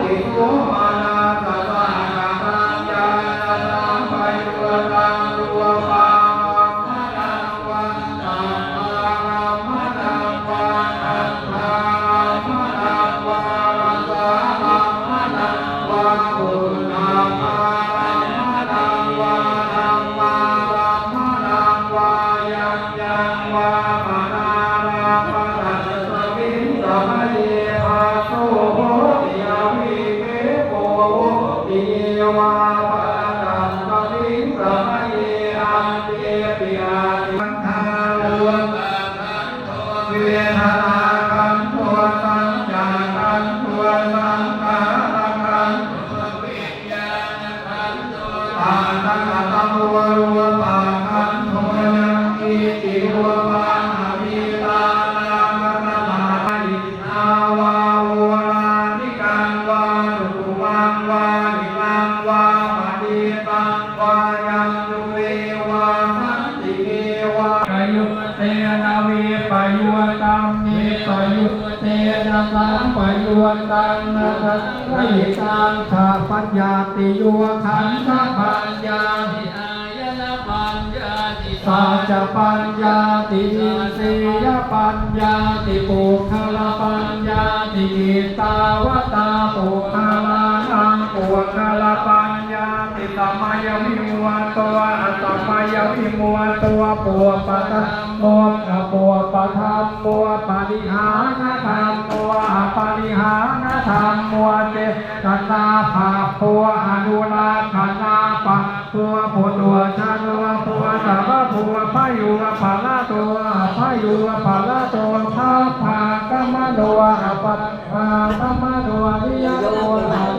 ติโสมานาสัพพะนาคัญญาณังปะยุตังรูปังมะนังวันตังอารัมมะนังวันอัฏฐารัมมะนังวันรัสสะรัมมะนังวันปุณณาภารัมมะนังวันอัมมารัมมะนังวันยังยังวันปะนาราปะตัสสะวินสมะเยอาโสโหติยาวิเกโกติยวาปะตัสสะวินสมะเยอัมเตปิอาติมันทาโลเวทนาคันโทสัญญาคันโทสังขารคันโทวิญญาณคันโทอาตังตัมวรูปะคันโทยังอิติรูปังอภิตานังกัมมาอินาวาวรานิกังวารุมังวานิมังวาปฏิตังวายังตุเววาสันติเกวะกยุเตนะวิปยุตังนิปยุเตนะสัมปยุตังนะทัสสะหิตังขะปัญญาติโยขันธปัญญาติอายนะปัญญาติสัจจปัญญาติอินทรียปัญญาติปุคละปัญญาติอิตาวตาปุคละนังปุคละปัญญาติสัมมายวิมุตตัวสัมมายวิมุตตัวปัวปะทัมโมปัวปะทัมปัวปะริหานธรรมปัวปะริหานธรรมปัวเจตนาภาปัวอนุราคนาปะปัวปุตตัวชานุปัวสัพปัวพายุภาลาตัวพายุภาลาตัวทัพพากมะโนอปัตถากมะโนนิยโก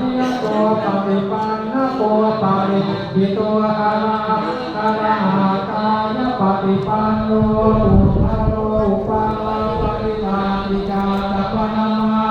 นิยโกปฏิปันนะโกปริปิตัวอาราหะกายปฏิปันโนอุปาโนอุปาลาปฏิปาติกาสัพพนามา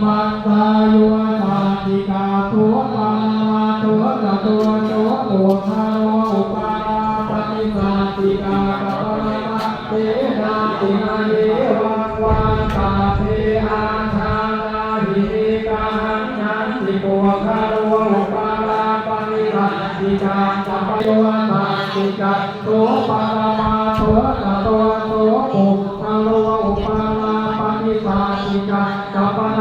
มันตายุสันติกาตัวปันมาตัวละตัวตัวอุปาโนอุปาลาปฏิปาติกาสัพพนามาเตนะตินาเยวะวันตาเทอาชานาหิกาหันยันติโกคารวะอุปาลาปฏิปาติกาสัพพโยสันติกาตัวปารามาตัวละตัวตัวอุปาโนอุปาลาปฏิปาติกาสัพพนา